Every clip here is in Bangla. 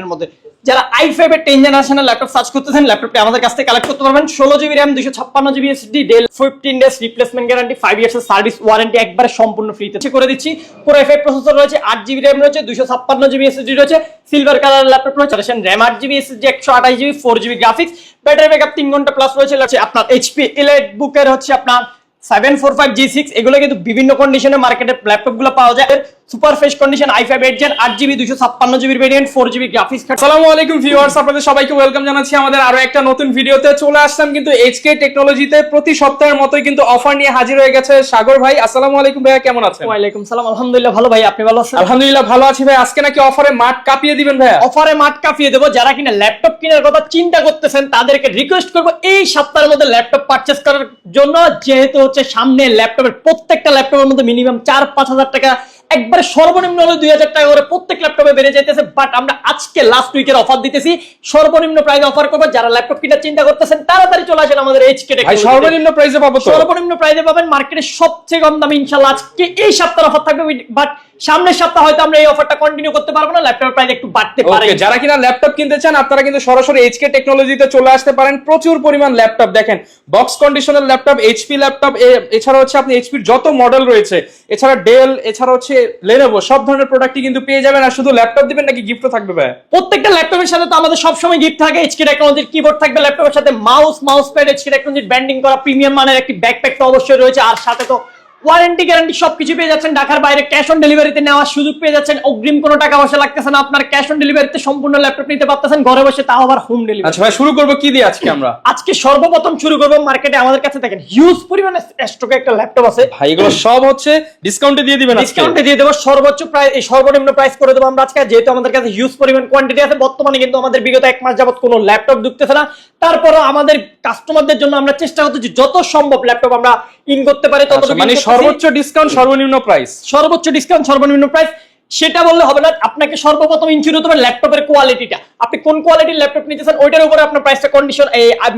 মধ্যে যারা i5 এর 10 জেনারেশনের ল্যাপটপ সার্চ করতেছেন, ল্যাপটপটি আমাদের কাছ থেকে কালেক্ট করতে পারবেন। 16GB RAM 256GB SSD, Dell 15 days replacement guarantee, 5 years এর সার্ভিস ওয়ারেন্টি একবারে সম্পূর্ণ ফ্রিতে করে দিচ্ছি। Core i5 প্রসেসর রয়েছে, 8GB RAM রয়েছে, 256GB SSD রয়েছে, সিলভার কালার ল্যাপটপ রয়েছে, RAM 8GB SSD, 128GB, 4GB graphics, battery backup 3 ঘন্টা প্লাস রয়েছে। আপনার HP Elite বুকের হচ্ছে আপনার 745G6, এগুলো কিন্তু বিভিন্ন কন্ডিশনে মার্কেটে ল্যাপটপগুলো পাওয়া যায়। Super fresh condition i5 8 Gen 8GB 256GB variant, 4GB graphics card. আসসালামু আলাইকুম ভিউয়ার্স, আপনাদের সবাইকে ওয়েলকাম জানাচ্ছি আমাদের আরো একটা নতুন ভিডিওতে। চলে আসলাম কিন্তু এইচকে টেকনোলজিতে প্রতি সপ্তাহের মতোই কিন্তু অফার নিয়ে হাজির হয়ে গেছে সাগর ভাই। আসসালামু আলাইকুম ভাইয়া, কেমন আছেন? ওয়ালাইকুম সালাম, আলহামদুলিল্লাহ ভালো ভাই, আপনি ভালো আছেন? আলহামদুলিল্লাহ ভালো আছি ভাই। আজকে নাকি অফারে মাঠ কাঁপিয়ে দিবেন ভাইয়া? অফারে মাঠ কাঁপিয়ে দেবো। যারা কিনা ল্যাপটপ কেনার কথা চিন্তা করতেছেন তাদেরকে রিকোয়েস্ট করবো এই সপ্তাহের মধ্যে ল্যাপটপ পারচেজ করার জন্য, যেহেতু হচ্ছে সামনে ল্যাপটপের প্রত্যেকটা ল্যাপটপের মধ্যে মিনিমাম 4-5 হাজার টাকা, একবারে সর্বনিম্ন হলে 2000 টাকা করে প্রত্যেক ল্যাপটপে বেড়ে যাইতেছে। বাট আমরা আজকে লাস্ট উইকের অফার দিতেছি, সর্বনিম্ন প্রাইসে অফার করবো। যারা ল্যাপটপ কেনার চিন্তা করতেছেন তাড়াতাড়ি চলে আসেন আমাদের এইচকে টেকনোলজি। সর্বনিম্ন প্রাইসে পাবো তো? সর্বনিম্ন প্রাইসে পাবেন, মার্কেটে সবচেয়ে কম দামে ইনশাআল্লাহ আজকে এই সপ্তাহের অফার থাকবে। বাট সামনের সপ্তাহ হয়তো আমরা এই অফারটা কন্টিনিউ করতে পারবো না, ল্যাপটপের প্রাইস একটু বাড়তে পারে। যারা কিনা ল্যাপটপ কিনতে চান আপনারা কিন্তু সরাসরি এইচকে টেকনোলজিতে চলে আসতে পারেন। প্রচুর পরিমাণ ল্যাপটপ দেখেন, বক্স কন্ডিশনের ল্যাপটপ, এইচপি ল্যাপটপ, এছাড়া হচ্ছে আপনি এইচপির যত মডেল রয়েছে, এছাড়া ডেল, এছাড়া হচ্ছে লেনোভো, সব ধরনের প্রোডাক্টই কিন্তু পেয়ে যাবেন। আর শুধু ল্যাপটপ দিবেন নাকি গিফটও থাকবে ভাই? প্রত্যেকটা ল্যাপটপের সাথে তো আমাদের সবসময় গিফট থাকে। এইচকে টেকনোলজির কিবোর্ড থাকবে, ল্যাপটপের সাথে মাউস প্যাড, এইচকে টেকনোলজির ব্র্যান্ডিং করা প্রিমিয়াম মানের একটি ব্যাকপ্যাক তো অবশ্যই রয়েছে। আর সাথে তো ওয়ারেন্টি গ্যারান্টি সবকিছু পেয়ে যাচ্ছেন। ঢাকার বাইরে ক্যাশ অন ডেলিভারিতে নেওয়ার সুযোগ পেয়ে যাচ্ছেন। অগ্রিম কোনো টাকা পয়সা লাগতেছে না, আপনার ক্যাশ অন ডেলিভারিতে সম্পূর্ণ ল্যাপটপ নিতে পারতেছেন ঘরে বসে, তাও আবার হোম ডেলিভারি। আচ্ছা ভাই, শুরু করব কি দিয়ে আজকে আমরা? আজকে সর্বপ্রথম শুরু করব, মার্কেটে আমাদের কাছে দেখেন হিউজ পরিমাণে স্টকে একটা ল্যাপটপ আছে ভাই। এগুলো সব হচ্ছে ডিসকাউন্টে দিয়ে দিবেন? ডিসকাউন্টে দিয়ে দেবো, সর্বোচ্চ প্রাইস, এই সর্বনিম্ন প্রাইস করে দেবো আমরা আজকে। যেহেতু আমাদের কাছে হিউজ পরিমাণ কোয়ান্টিটি আছে, বর্তমানে কিন্তু আমাদের বিগত 1 মাস যাবত কোনো ল্যাপটপ ঢুকতেছে না। তারপরও আমাদের কাস্টমারদের জন্য আমরা চেষ্টা করতেছি যত সম্ভব ল্যাপটপ আমরা ইন করতে পারি তত। মানে সর্বোচ্চ ডিসকাউন্ট, সর্বনিম্ন প্রাইস? সর্বোচ্চ ডিসকাউন্ট, সর্বনিম্ন প্রাইস সেটা বললে হবে না। আপনাকে সর্বপ্রথম ইনশিওর হতে হবে ল্যাপটপের কোয়ালিটিটা, আপনি কোন কোয়ালিটির ল্যাপটপ নিতেছেন ওইটার উপরে আপনার প্রাইসটা কন্ডিশন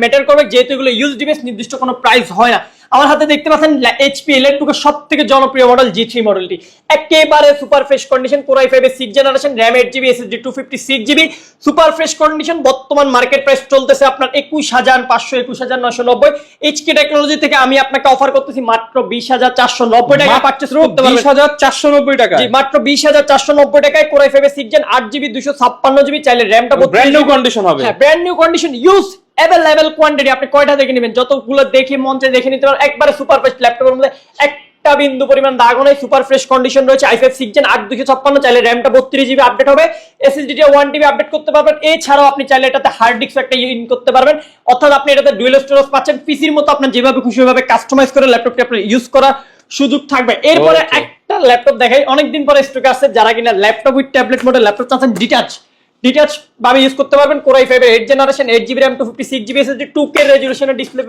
ম্যাটার করবে। যেহেতু এগুলো ইউজ ডিভাইস, নির্দিষ্ট কোনো প্রাইস হয় না। আমার হাতে দেখতে পাচ্ছেন এইচপি এলিট বুকের সবথেকে জনপ্রিয় মডেল G3 মডেলটি, একেবারে super fresh condition, Core i5 এর 6 generation, RAM 8GB, SSD 256GB, super fresh condition. বর্তমান মার্কেট প্রাইস চলতেছে আপনার 21,500, 21,990। এইচকে টেকনোলজি থেকে আমি আপনাকে অফার করতেছি মাত্র 20,490 টাকা পারচেজ করতে পারবেন। 20,490 টাকা? জি, মাত্র 20,490 টাকায় Core i5 এর 6 Gen 8GB 256GB, চাইলে র‍্যামটা ব্র্যান্ড নিউ কন্ডিশন হবে। হ্যাঁ, brand new condition, use available quantity. আপনি কয়টা দেখে নেবেন, যতগুলো দেখে মঞ্চে দেখে নিতে পারেন। একবারে সুপার ফ্রেশ ল্যাপটপের মধ্যে একটা বিন্দু পরিমাণ দাগও নেই, সুপার ফ্রেশ কন্ডিশন রয়েছে। i5 6 Gen 8 256, চাইলে র‍্যামটা 32GB আপডেট হবে, SSD-টা 1TB আপডেট করতে পারবেন। এছাড়াও আপনি চাইলে এটাতে হার্ড ডিস্ক একটা ইন করতে পারবেন, অর্থাৎ আপনি এটাতে ডুয়াল স্টোরেজ পাচ্ছেন। পিসির মতো আপনার যেভাবে খুশি ভাবে কাস্টমাইজ করে ল্যাপটপটি আপনার ইউজ করার সুযোগ থাকবে। এরপরে একটা ল্যাপটপ দেখাই, অনেকদিন পরে স্টকে আসছে। যারা কিনা laptop with tablet model laptop চাচ্ছেন, ডিটাচ ভাবে ইউজ করতে পারবেন। Core i5 এর 8 generation, 8GB RAM, 256GB SSD, 2K রেজোলিউশনের ডিসপ্লে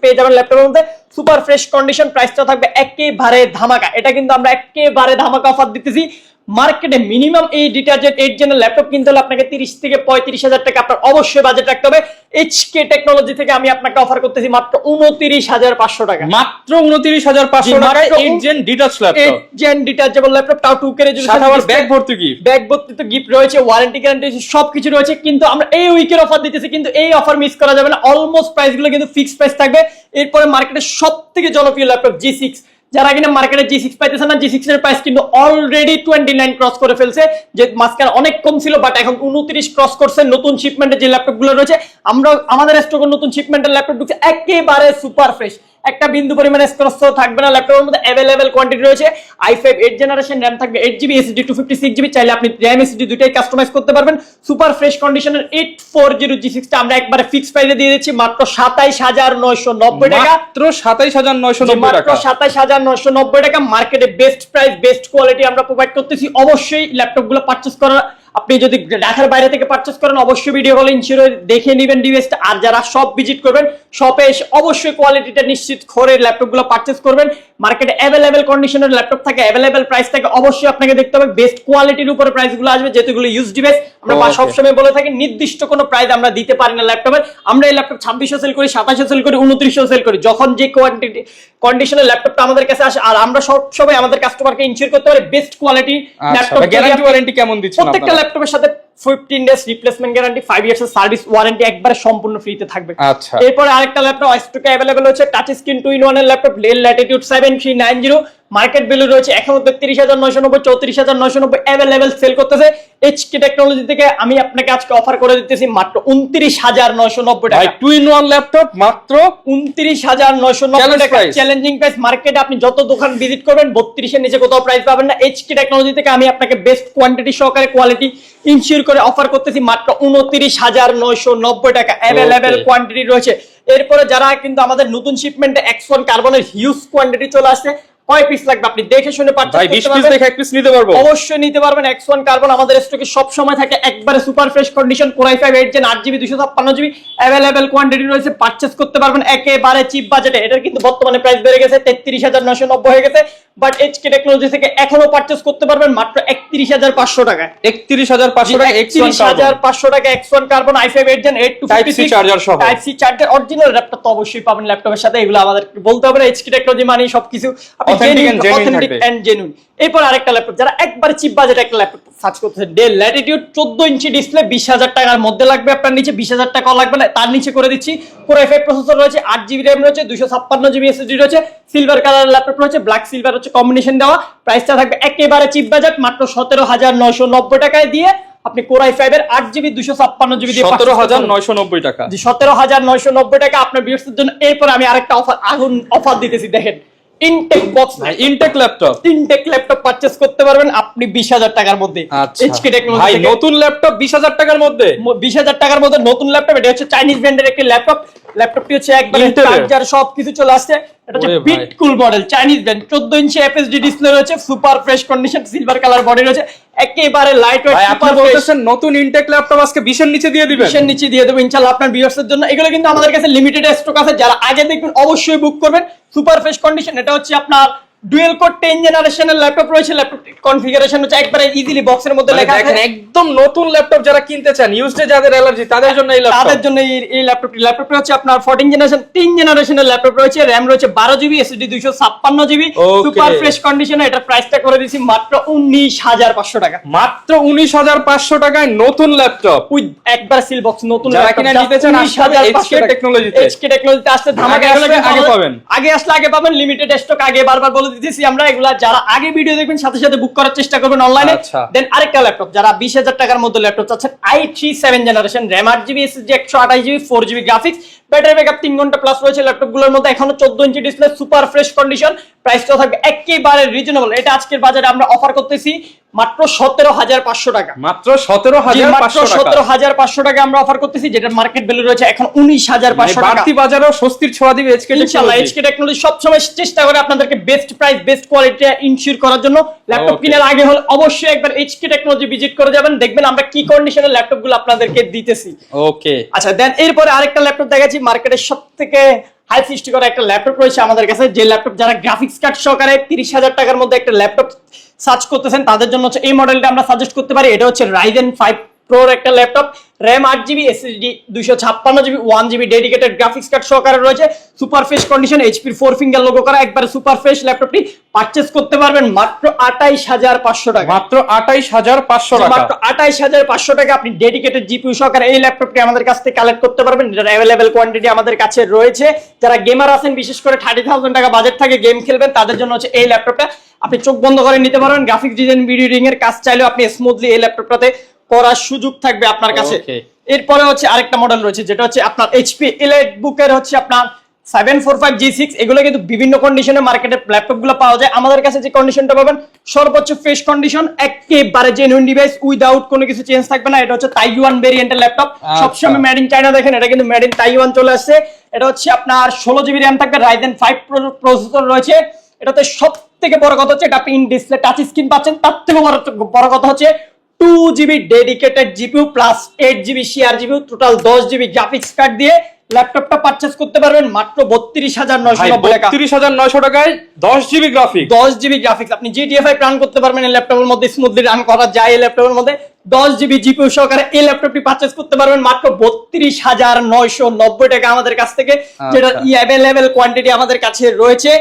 পেয়ে যাবেন ল্যাপটপের মধ্যে, সুপার ফ্রেশ কন্ডিশন। প্রাইসটা থাকবে একেবারে ধামাকা। এটা কিন্তু আমরা একেবারে ধামাকা অফার দিতেছি। মার্কেটে মিনিমাম এই ডিটাচের 8 জেনের ল্যাপটপ কিনতে হলে আপনাকে 30 থেকে 35,000 টাকা আপনার অবশ্যই বাজেট রাখতে হবে। এইচকে টেকনোলজি থেকে আমি আপনাকে অফার করতেছি মাত্র 29,500 টাকা। মাত্র 29,500 টাকায় 8 gen detach laptop, 8 gen detachable laptop, তাও 2K রেজোলিউশন, আবার ব্যাগ ভর্তি গিফট। ব্যাগ ভর্তি তো গিফট রয়েছে, ওয়ারেন্টি গ্যারান্টি সবকিছু রয়েছে। কিন্তু আমরা এই উইকের অফার দিতেছি, কিন্তু এই অফার মিস করা যাবে না। অলমোস্ট প্রাইসগুলো কিন্তু ফিক্সড প্রাইস থাকবে। এরপরে মার্কেটের সবথেকে জনপ্রিয় ল্যাপটপ G6, যারা কিনা মার্কেটে G6 পাইতেছে না, G6 এর প্রাইস কিন্তু অলরেডি 29 ক্রস করে ফেলছে। যে মাঝখানে অনেক কম ছিল, বাট এখন 29 ক্রস করছে। নতুন শিপমেন্টের যে ল্যাপটপগুলো রয়েছে, আমাদের স্টকে নতুন শিপমেন্টের ল্যাপটপ ঢুকছে, একেবারে সুপার ফ্রেশ, একটা বিন্দু পরিমাণে স্ক্র্যাচ থাকবে না। ল্যাপটপের মধ্যে অ্যাভেলেবল কোয়ান্টিটি রয়েছে। i5 8 জেনারেশন, RAM থাকবে 8GB, SSD 256GB, চাইলে আপনি RAM SSD দুইটাই কাস্টমাইজ করতে পারবেন। সুপার ফ্রেশ কন্ডিশনের 840 G6 টা আমরা একবারে ফিক্সড প্রাইসে দিয়ে দিচ্ছি মাত্র 27,990 টাকা। মাত্র 27,990 টাকা, 27,990 টাকা। মার্কেটে বেস্ট প্রাইস, বেস্ট কোয়ালিটি আমরা প্রোভাইড করতেছি। অবশ্যই ল্যাপটপগুলো পারচেজ করার, আপনি যদি ঢাকার বাইরে থেকে পারচেজ করেন অবশ্যই ভিডিও কলে ইনশিওর দেখে নেবেন ডিভাইসটা। আর যারা শপ ভিজিট করবেন, শপে এসে অবশ্যই কোয়ালিটিটা নিশ্চিত করে ল্যাপটপগুলো পারচেজ করবেন। মার্কেটে অ্যাভেলেবল কন্ডিশনের ল্যাপটপ থাকে, অ্যাভেলেবল প্রাইস থাকে, অবশ্যই আপনাকে দেখতে হবে বেস্ট কোয়ালিটির উপরে প্রাইসগুলো আসবে। যেহেতু এগুলো ইউজ ডিভাইস, আমরা সবসময় বলে থাকি নির্দিষ্ট কোনো প্রাইস আমরা দিতে পারি না ল্যাপটপের। আমরা এই ল্যাপটপ 2600 সেল করি, 2700 সেল করি, 2900 সেল করি, যখন যে কোয়ান্টিটি কন্ডিশনের ল্যাপটপটা আমাদের কাছে আসে। আর আমরা সবসময় আমাদের কাস্টমারকে ইনশিওর করতে পারি best quality laptop. Guarantee warranty কেমন দিচ্ছেন? প্রত্যেকটা ল্যাপটপের সাথে 15 ডেজ রিপ্লেসমেন্ট গ্যারান্টি, 5 ইয়ার্স এর সার্ভিস ওয়ারেন্টি একবারে সম্পূর্ণ ফ্রিতে থাকবে। আচ্ছা, এরপরে আরেকটা ল্যাপটপ স্টকে अवेलेबल হচ্ছে টাচ স্ক্রিন 2-in-1 এর laptop del Latitude 7390, market value রয়েছে এখন 33990, 34990 अवेलेबल সেল করতেছে। এইচকে টেকনোলজি থেকে আমি আপনাকে আজকে অফার করে দিতেছি মাত্র 29990 টাকা। ভাই 2-in-1 ল্যাপটপ মাত্র 29990 টাকা, চ্যালেঞ্জিং প্রাইস। মার্কেটে আপনি যত দোকান ভিজিট করবেন 32 এর নিচে কোথাও প্রাইস পাবেন না। এইচকে টেকনোলজি থেকে আমি আপনাকে বেস্ট কোয়ান্টিটি সহকারে কোয়ালিটি ইনশিওর করে অফার করতেছি মাত্র 29990 টাকা, अवेलेबल কোয়ান্টিটি রয়েছে। এরপরে যারা কিন্তু আমাদের নতুন শিপমেন্টে X1 কার্বনের হিউজ কোয়ান্টিটি চলে আসছে, কয় পিস লাগবে আপনি দেখে শুনে পারচেজ করতে পারবেন। 20 পিস দেখে এক পিস নিতে পারবো, অবশ্যই নিতে পারবেন। X1 কার্বন আমাদের স্টকে সব সময় থাকে, একবারে super fresh condition, Core i5 8 Gen 8GB 256GB available quantity রয়েছে, পারচেজ করতে পারবেন একেবারে চিপ বাজেটে। এটার কিন্তু বর্তমানে প্রাইস বেড়ে গেছে 33990 হয়ে গেছে, বাট এইচকে টেকনোলজি থেকে এখনো পারচেজ করতে পারবেন মাত্র 31500 টাকায়। 31500 টাকা X1500 টাকা X1 carbon i5 8 Gen 8 type C charger সহ, type C charger original laptop তো অবশ্যই পাবেন ল্যাপটপের সাথে। এগুলো আমাদের বলতে হবে না, এইচকে টেকনোলজি মানে সবকিছু আপনি অথেন্টিক এন্ড জেনুইন। এরপর আরেকটা ল্যাপটপ যারা একবার চিপ বাজেট একটা ল্যাপটপ সার্চ করতেছে, ডেল ল্যাটিটিউড 14 ইঞ্চি ডিসপ্লে, 20000 টাকার মধ্যে লাগবে আপনার, নিচে 20000 টাকাও লাগবে না, তার নিচে করে দিচ্ছি। Core i5 প্রসেসর রয়েছে, 8GB RAM রয়েছে, 256GB SSD রয়েছে, সিলভার কালারের ল্যাপটপ রয়েছে, ব্ল্যাক সিলভার হচ্ছে কম্বিনেশন দেওয়া। প্রাইসটা থাকবে একেবারে চিপ বাজেট মাত্র 17990 টাকায় দিয়ে আপনি Core i5 এর 8GB 256GB দিয়ে 17990 টাকা। জি 17990 টাকা আপনার ভিউয়ার্সদের জন্য। এরপর আমি আরেকটা অফার দিতেছি, দেখেন intact box, intact laptop purchase করতে পারবেন আপনি 20000 টাকার মধ্যে। এইচকে টেকনোলজি ভাই নতুন ল্যাপটপ 20000 টাকার মধ্যে, 20000 টাকার মধ্যে নতুন ল্যাপটপ। এটা হচ্ছে চাইনিজ ব্র্যান্ডের একটি ল্যাপটপ, ল্যাপটপটি হচ্ছে একবারে চার্জার সবকিছু চলে আসছে। এটা হচ্ছে বিটকুল মডেল, চাইনিজ ব্র্যান্ড, 14 ইঞ্চি এফএসডি ডিসপ্লে রয়েছে, super fresh condition, silver colour body রয়েছে, একেবারে লাইট ওয়েট। আপনি বলতেছেন নতুন ইনটেক ল্যাপটপ আজকে 20 এর নিচে দিয়ে দিবেন? 20 এর নিচে দিয়ে দেব ইনশাআল্লাহ আপনার ভিউয়ার্সদের জন্য। এগুলো কিন্তু আমাদের কাছে লিমিটেড স্টক আছে, যারা আগে দেখবেন অবশ্যই বুক করবেন। সুপার ফ্রেশ কন্ডিশন, এটা হচ্ছে আপনার ডুয়েল কোর 10 জেনারেশনের ল্যাপটপ রয়েছে। ল্যাপটপ কনফিগারেশন হচ্ছে একবারে ইজিলি বক্সের মধ্যে লেখা আছে। দেখেন একদম নতুন ল্যাপটপ যারা কিনতে চান, ইউজডে যাদের অ্যালার্জি তাদের জন্য এই ল্যাপটপ, তাদের জন্য এই ল্যাপটপটি হচ্ছে আপনার 14 জেনারেশন 3 জেনারেশনের ল্যাপটপ রয়েছে, RAM রয়েছে 12GB, SSD 256GB, super fresh কন্ডিশনে। এটা প্রাইসটা করে দিয়েছি মাত্র 19500 টাকা। মাত্র 19500 টাকায় নতুন ল্যাপটপ উইথ একবার সিল বক্স নতুন যারা ল্যাপটপ কিনা নিতে চান এইচকে টেকনোলজিতে। এইচকে টেকনোলজিতে আসলে ধামাকা আগে আসলে আগে পাবেন, লিমিটেড স্টক আগে বারবার বলে দিতেছি আমরা। এগুলা যারা আগে ভিডিও দেখবেন সাথে সাথে বুক করার চেষ্টা করবেন অনলাইনে। দেন আরেকটা ল্যাপটপ যারা 20000 টাকার মধ্যে ল্যাপটপ চাচ্ছেন, i3 7 generation, RAM 8GB, SSD 128GB, 4GB graphics, battery backup 3 ঘন্টা প্লাস রয়েছে ল্যাপটপগুলোর মধ্যে। এখনো 14 inch display, super fresh condition, প্রাইসটা থাকবে একেবারে রিজনেবল। এটা আজকের বাজারে আমরা অফার করতেছি মাত্র 17500 টাকা, মাত্র 17500 টাকা আমরা অফার করতেছি, যেটা মার্কেট ভ্যালু রয়েছে এখন 19500 টাকা। বাড়তি বাজারেও স্বস্তির ছোঁয়া দিবে এইচকে টেকনোলজি। ইনশাআল্লাহ এইচকে টেকনোলজি সব সময় চেষ্টা করে আপনাদেরকে best price best quality ensure করার জন্য। ল্যাপটপ কেনার আগে হলে অবশ্যই একবার এইচকে টেকনোলজি ভিজিট করে যাবেন, দেখবেন আমরা কি কন্ডিশনের ল্যাপটপগুলো আপনাদেরকে দিতেছি। ওকে, আচ্ছা দেন এরপরে আরেকটা ল্যাপটপ দেখাচ্ছি, মার্কেটের সবথেকে হাই সৃষ্টি করা একটা ল্যাপটপ রয়েছে আমাদের কাছে, যে ল্যাপটপ যারা গ্রাফিক্স কার্ড সহকারে 30000 টাকার মধ্যে একটা ল্যাপটপ সার্চ করতেছেন তাদের জন্য হচ্ছে এই মডেলটা আমরা সাজেস্ট করতে পারি। এটা হচ্ছে Ryzen 5 Pro একটা laptop, RAM 8GB, SSD 256GB, 1GB dedicated graphics card সহকারে রয়েছে, super fresh condition, HP 4 finger logo করা, একবারে সুপার ফ্রেশ। ল্যাপটপটি পারচেজ করতে পারবেন মাত্র 28500 টাকা, মাত্র 28500 টাকা, মাত্র 28500 টাকা আপনি ডেডিকেটেড জিপিইউ সহকারে এই ল্যাপটপটি আমাদের কাছ থেকে কালেক্ট করতে পারবেন। এটার अवेलेबल কোয়ান্টিটি আমাদের কাছে রয়েছে। যারা গেমার আছেন, বিশেষ করে 30000 টাকা বাজেট থাকে গেম খেলবেন, তাদের জন্য হচ্ছে এই ল্যাপটপটা। আপনি চোখ বন্ধ করে নিতে পারবেন, গ্রাফিক্স ডিজাইন ভিডিও এডিটিং এর কাজ চাইলেও আপনি স্মুথলি এই ল্যাপটপটাতে করার সুযোগ থাকবে আপনার কাছে। এরপরে হচ্ছে আরেকটা মডেল রয়েছে, যেটা হচ্ছে আপনার HP Elite বুকের হচ্ছে আপনার 745G6। এগুলো কিন্তু বিভিন্ন কন্ডিশনে মার্কেটে ল্যাপটপগুলো পাওয়া যায়। আমাদের কাছে যে কন্ডিশনটা পাবেন সর্বোচ্চ ফ্রেশ কন্ডিশন, একেবারে জেনুইন ডিভাইস, উইদাউট কোনো কিছু চেঞ্জ থাকবে না। এটা হচ্ছে তাইওয়ান ভেরিয়েন্টের ল্যাপটপ, সবসময় মেড ইন চায়না। দেখেন এটা কিন্তু মেড ইন তাইওয়ান চলে আসছে। এটা হচ্ছে আপনার 16GB RAM থাকবে, Ryzen 5 প্রসেসর রয়েছে। এটাতে সব থেকে বড় কথা হচ্ছে এটা আপনি ইন ডিসপ্লে টাচ স্ক্রিন পাচ্ছেন। তার থেকে বড় কথা হচ্ছে 2GB dedicated GPU plus 8GB share GPU, total 10GB graphics card দিয়ে ল্যাপটপটা পারচেজ করতে পারবেন মাত্র 32990 টাকা। 32900 টাকায় 10GB গ্রাফিক্স, 10GB গ্রাফিক্স আপনি GTA 5 রান করতে পারবেন এই ল্যাপটপের মধ্যে, স্মুথলি রান করা যায় এই ল্যাপটপের মধ্যে। 10GB জিপিইউ সহকারে এই ল্যাপটপটি পারচেজ করতে পারবেন মাত্র 32990 টাকা আমাদের কাছ থেকে, যেটা अवेलेबल কোয়ান্টিটি আমাদের কাছে রয়েছে।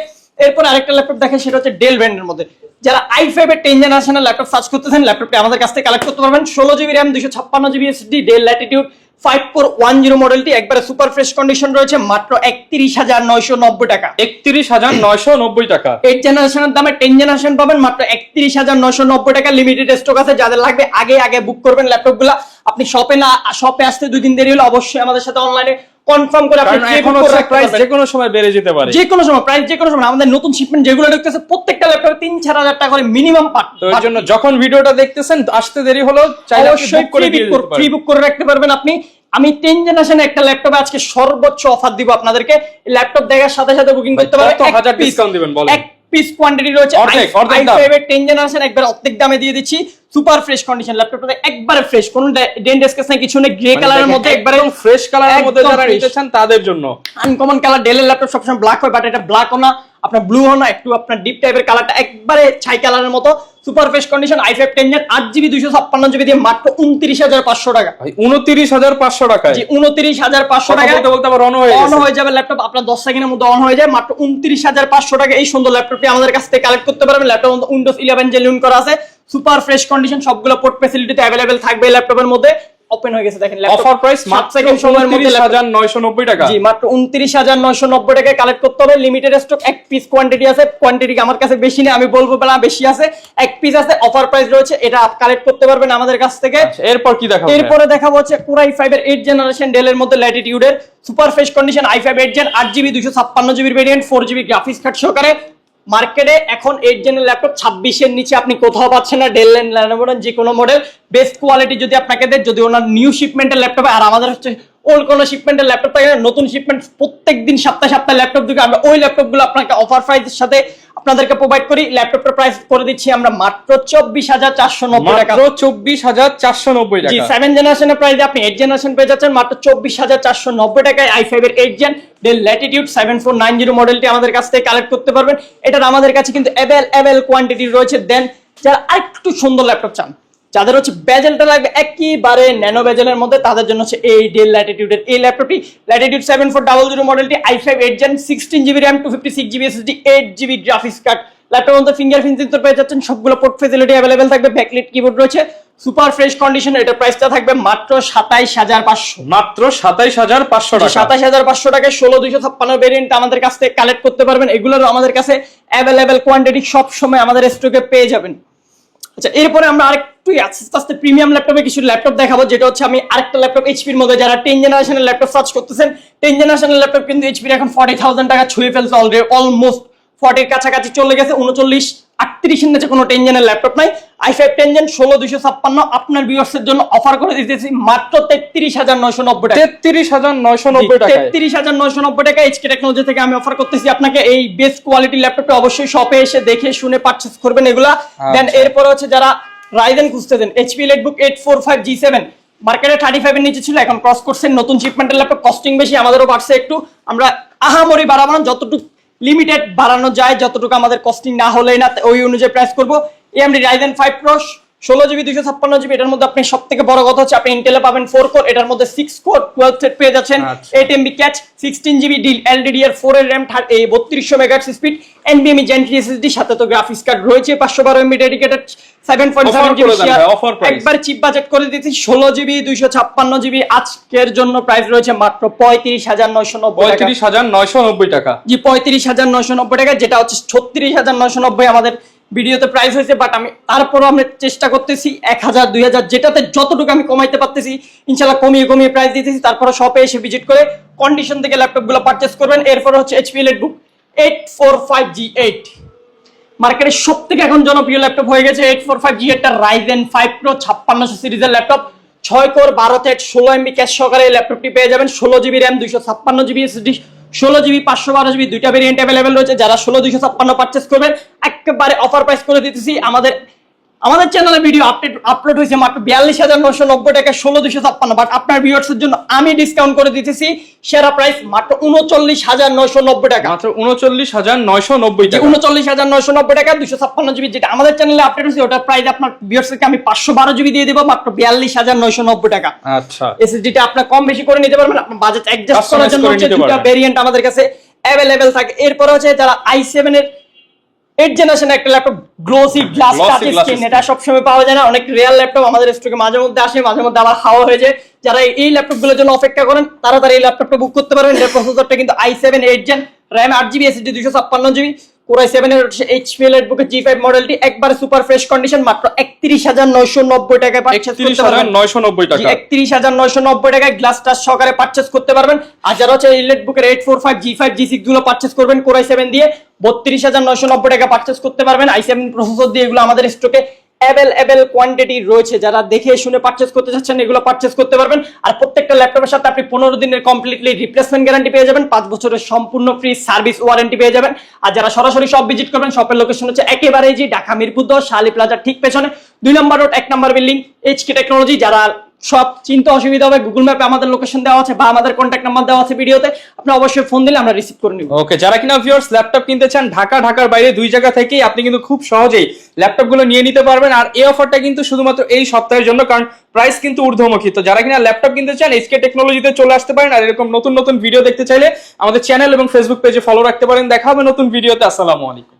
এরপর আরেকটা ল্যাপটপ দেখেন, সেটা হচ্ছে ডেল ব্র্যান্ডের মধ্যে যারা i5 এর 10 জেনারেশনের ল্যাপটপ সার্চ করতেছেন, ল্যাপটপটি আমাদের কাছ থেকে কালেক্ট করতে পারবেন। 16GB RAM 256GB SSD del Latitude 5410 মডেলটি একবারে সুপার ফ্রেশ কন্ডিশন রয়েছে মাত্র 31,990 টাকা। 31,990 টাকা। 8 জেনারেশনের দামে 10 জেনারেশন পাবেন মাত্র 31,990 টাকা। লিমিটেড স্টক আছে, যাদের লাগবে আগে বুক করবেন ল্যাপটপগুলো। আপনি শপে আসতে 2 দিন দেরি হলে অবশ্যই আমাদের সাথে অনলাইনে কনফার্ম করে আপনি এখন প্রাইস যে কোনো সময় বেড়ে যেতে পারে, যে কোনো সময় প্রাইস যে কোনো সময়। আমাদের নতুন শিপমেন্ট যেগুলো ঢুকতেছে প্রত্যেকটা ল্যাপটপে 3-4 টাকা করে মিনিমাম পাট। তো এর জন্য যখন ভিডিওটা দেখতেছেন আসতে দেরি হলো চাইলে অবশ্যই ফ্রি বুক করে রাখতে পারবেন আপনি। আমি 10 জেনারেশন একটা ল্যাপটপে আজকে সর্বোচ্চ অফার দিব আপনাদেরকে। ল্যাপটপ দেখার সাথে সাথে বুকিং করতে পারবেন। 1000 ডিসকাউন্ট দিবেন বলেন। এক পিস কোয়ান্টিটি রয়েছে, i5 এর 10 জেনারেশন একবার অর্ধেক দামে দিয়ে দিচ্ছি। সুপার ফ্রেশ কন্ডিশন ল্যাপটপটা একবারে ফ্রেশ, কোনো ডেন্ট স্কেচ নাই, কিছু নেই। গ্রে কালারের মধ্যে একবারে ফ্রেশ কালারের মধ্যে যারা নিতে চান তাদের জন্য। আনকমন কালার, ডেলের ল্যাপটপ সবসময় ব্ল্যাক হয়, বাট এটা ব্ল্যাকও না, আপনার ব্লু না, একটু আপনার ডিপ টাইপের কালারটা একবারে ছাই কালারের মতো। Super fresh condition i5 10 gen 8GB 256GB দিয়ে মাত্র 29,500 টাকা। 29,500 টাকা। জি 29,500 টাকা। বলতে আবার অন হয়ে যাবে ল্যাপটপ, আপনার 10 সেকেন্ডের মধ্যে অন হয়ে যায়। মাত্র 29,500 টাকা এই সুন্দর ল্যাপটপটি আমাদের কাছ থেকে কালেক্ট করতে পারবেন। ল্যাপটপ উইন্ডোজ 11 জেনুইন করা আছে, সুপার ফ্রেশ কন্ডিশন, সবগুলো পোর্ট ফ্যাসিলিটিতে अवेलेबल থাকবে এই ল্যাপটপের মধ্যে। ওপেন হয়ে গেছে দেখেন ল্যাপটপ। অফার প্রাইস 7 সেকেন্ড সময়ের মধ্যে 29,990 টাকা। জি মাত্র 29,990 টাকায় কালেক্ট করতে হবে। লিমিটেড স্টক, এক পিস কোয়ান্টিটি আছে। কোয়ান্টিটি আমার কাছে বেশি নেই, আমি বলবো না বেশি আছে, এক পিস আছে। অফার প্রাইস রয়েছে, এটা আপ কালেক্ট করতে পারবেন আমাদের কাছ থেকে। এরপর কি দেখাবো? এরপরে দেখাবো হচ্ছে Core i5 এর 8 জেনারেশন ডেলের মধ্যে ল্যাটিটিউডের super fresh condition i5 8 gen 8GB 256GB variant 4GB graphics card সহকারে। মার্কেটে এখন 8 জেনের ল্যাপটপ 26 এর নিচে আপনি কোথাও পাচ্ছেন না। ডেল লেনোভো যে কোনো মডেল বেস্ট কোয়ালিটি যদি আপনাকে দেয়, যদি ওনার নিউ শিপমেন্টের ল্যাপটপ, আর আমাদের হচ্ছে ওল্ড কোনো শিপমেন্টের ল্যাপটপ থাকে না, নতুন শিপমেন্ট প্রত্যেকদিন সপ্তাহে ল্যাপটপ দিকে আমরা ওই ল্যাপটপগুলো আপনাকে অফার প্রাইসের সাথে আপনাদেরকে প্রোভাইড করি। ল্যাপটপের প্রাইস করে দিচ্ছি আমরা মাত্র 24,490 টাকা। মাত্র 24,490 টাকা। জি 7 জেনারেশনের প্রাইসে আপনি 8 জেনারেশন পেয়ে যাচ্ছেন মাত্র 24,490 টাকায়। i5 এর 8 জেন ডেল ল্যাটিটিউড 7490 মডেলটি আমাদের কাছ থেকে কালেক্ট করতে পারবেন। এটার আমাদের কাছে কিন্তু অ্যাভেলেবল কোয়ান্টিটি রয়েছে। দেন যারা আরেকটু সুন্দর ল্যাপটপ চান, যাদের হচ্ছে বেজেলটা লাগবে একেবারে ন্যানো বেজেলের মধ্যে, তাদের জন্য হচ্ছে এই ডেল ল্যাটিটিউডের এই ল্যাপটপটি। ল্যাটিটিউড 7400 মডেলটি i5 8 gen 16GB RAM 256GB SSD 8GB graphics card. ল্যাপটপের মধ্যে ফিঙ্গারপ্রিন্ট সেন্সর পেয়ে যাচ্ছেন, সবগুলো পোর্ট ফ্যাসিলিটি अवेलेबल থাকবে। ব্যাকলাইট কিবোর্ড রয়েছে, সুপার ফ্রেশ কন্ডিশন। এটার প্রাইসটা থাকবে মাত্র 27,500। মাত্র 27,500 টাকা। 27,500 টাকায় 16256 ভেরিয়েন্ট আমাদের কাছ থেকে কালেক্ট করতে পারবেন। এগুলোর আমাদের কাছে অ্যাভেলেবল কোয়ান্টিটি সব সময় আমাদের স্টকে পেয়ে যাবেন। আচ্ছা এরপরে আমরা আরেকটু আস্তে আস্তে প্রিমিয়াম ল্যাপটপে কিছু ল্যাপটপ দেখাবো, যেটা হচ্ছে আমি আরেকটা ল্যাপটপ এইচপির মধ্যে। যারা 10 জেনারেশনের ল্যাপটপ সার্চ করতেছেন, 10 জেনারেশনের ল্যাপটপ কিন্তু এইচপির এখন 40,000 টাকা ছুঁয়ে ফেলছে অলরেডি, অলমোস্ট 40 এর কাছাকাছি চলে গেছে। 39, 38 এর নিচে কোনো 10 জেনের ল্যাপটপ নাই। i5 10 জেন 16256 আপনার ভিউয়ার্সের জন্য অফার করে দিতেছি মাত্র 33,990 টাকা। 33,990 টাকা। 33,990 টাকা এইচকে টেকনোলজি থেকে আমি অফার করতেছি আপনাকে। এই বেস্ট কোয়ালিটির ল্যাপটপটা অবশ্যই শপে এসে দেখে শুনে পারচেজ করবেন এগুলা। দেন এরপর হচ্ছে যারা রাইজেন খুঁজতেছেন, HP Latebook 845 G7 মার্কেটে 35 এর নিচে ছিল, এখন ক্রস করছেন। নতুন শিপমেন্টের ল্যাপটপ, কস্টিং বেশি, আমাদেরও বাড়ছে একটু। আমরা আহামরি বাড়াবো না, যতটুকু লিমিটেড বাড়ানো যায়, যতটুকু আমাদের কস্টিং না হলেই না, ওই অনুযায়ী প্রাইস করবো। AMD Ryzen 5 Pro 16GB 256GB। এটার মধ্যে আপনি সব থেকে বড় কথা হচ্ছে আপনি ইন্টেলে পাবেন 4 কোর, এটার মধ্যে 6 কোর 12 থ্রেড পেয়ে যাচ্ছেন। 8MB ক্যাচ, 16GB LDDR4 এর RAM, 3200 megahertz speed, NVMe Gen 3 SSD, সাথে তো গ্রাফিক্স কার্ড রয়েছে 512MB ডেডিকেটেড 7.7GB শেয়ার। একবার চিপ বাজেট করে দিচ্ছি 16GB 256GB। আজকের জন্য প্রাইস রয়েছে মাত্র 35,990 টাকা। 35,990 টাকা। জি 35,990 টাকা, যেটা হচ্ছে 36,990 আমাদের ভিডিওতে প্রাইস হয়েছে। বাট আমি তারপরও আমরা চেষ্টা করতেছি 1000 2000 যেটাতে যতটুকু আমি কমাইতে পারতেছি ইনশাআল্লাহ কমিয়ে প্রাইস দিতেছি। তারপরে শপে এসে ভিজিট করে কন্ডিশন থেকে ল্যাপটপগুলো পারচেজ করবেন। এরপর হচ্ছে HP Latebook 845G8 মার্কেটের সবথেকে এখন জনপ্রিয় ল্যাপটপ হয়ে গেছে 845G8 টা। Ryzen 5 Pro 5600 সিরিজের laptop, 6 core 12 thread 16MB cash সহকারে এই ল্যাপটপটি পেয়ে যাবেন। 16GB RAM 256GB SSD 16GB 512GB দুইটা ভেরিয়েন্ট अवेलेबल রয়েছে। যারা 16 256 পারচেজ করবেন একেবারে অফার প্রাইস করে দিতেছি। আমাদের চ্যানেলে ভিডিও আপলোড হয়েছে মাত্র 42,990 টাকা 16 256, বাট আপনার ভিউয়ার্সের জন্য আমি ডিসকাউন্ট করে দিতেছি সেরা প্রাইস মাত্র 39,990 টাকা। মাত্র 39,990 টাকা। 39,990 টাকা 256GB, যেটা আমাদের চ্যানেলে আপডেট হয়েছে ওটার প্রাইস আপনার ভিউয়ার্সকে আমি 512GB দিয়ে দেব মাত্র 42,990 টাকা। আচ্ছা এসএসডিটা আপনি কম বেশি করে নিতে পারবেন, আপনার বাজেট অ্যাডজাস্ট করার জন্য দুটো ভেরিয়েন্ট আমাদের কাছে अवेलेबल থাকে। এরপর হচ্ছে যারা i7 এর 8 জেনারেশন একটা laptop, glossy glass touch screen, এটা সবসময় পাওয়া যায় না। অনেক রিয়েল ল্যাপটপ আমাদের স্টকে মাঝে মধ্যে আসে, মাঝে মধ্যে আবার হাওয়া হয়ে যায়। যারা এই ল্যাপটপগুলোর জন্য অপেক্ষা করেন তাড়াতাড়ি এই ল্যাপটপটা বুক করতে পারবেন। এর প্রসেসরটা কিন্তু i7 8 gen, RAM 8GB, SSD 256GB, Core i7 এর HP Elecbook G5 মডেলটি একবারে সুপার ফ্রেশ কন্ডিশন, মাত্র 31,990 টাকায় পারচেজ করতে পারবেন। 31,990 টাকা, 31,990 টাকায় গ্লাস টাচ সহকারে পারচেজ করতে পারবেন। আর যারা হচ্ছে ইলেকটবুকের 845 G5 G6 গুলো পারচেজ করবেন Core i7 দিয়ে 32,990 টাকা পারচেজ করতে পারবেন। i7 প্রসেসর দিয়ে এগুলো আমাদের স্টকে অ্যাভেলেবল কোয়ান্টিটি রয়েছে। যারা দেখে শুনে পারচেজ করতে চাচ্ছেন এগুলো পারচেজ করতে পারবেন। আর প্রত্যেকটা ল্যাপটপের সাথে আপনি 15 দিনের কমপ্লিটলি রিপ্লেসমেন্ট গ্যারান্টি পেয়ে যাবেন, 5 বছরের সম্পূর্ণ ফ্রি সার্ভিস ওয়ারেন্টি পেয়ে যাবেন। আর যারা সরাসরি সব ভিজিট করবেন, শপের লোকেশন হচ্ছে একেবারে ঢাকা মিরপুর 10 শালি প্লাজার ঠিক পেছনে 2 নম্বর রোড 1 নম্বর বিল্ডিং, HK টেকনোলজি। যারা সব চিন্তা অসুবিধা হবে, গুগল ম্যাপে আমাদের লোকেশন দেওয়া আছে বা আমাদের কন্ট্যাক্ট নাম্বার দেওয়া আছে ভিডিওতে, আপনি অবশ্যই ফোন দিলে আমরা রিসিভ করে নিব। ওকে, যারা কিনা ভিউয়ার্স ল্যাপটপ কিনতে চান ঢাকার বাইরে 2 জায়গা থেকেই আপনি কিন্তু খুব সহজেই ল্যাপটপগুলো নিয়ে নিতে পারবেন। আর এই অফারটা কিন্তু শুধুমাত্র এই সপ্তাহের জন্য, কারণ প্রাইস কিন্তু ঊর্ধ্বমুখী। তো যারা কিনা ল্যাপটপ কিনতে চান HK টেকনোলজিতে চলে আসতে পারেন। আর এরকম নতুন নতুন ভিডিও দেখতে চাইলে আমাদের চ্যানেল এবং ফেসবুক পেজে ফলো রাখতে পারেন। দেখা হবে নতুন ভিডিওতে। আসসালামু আলাইকুম।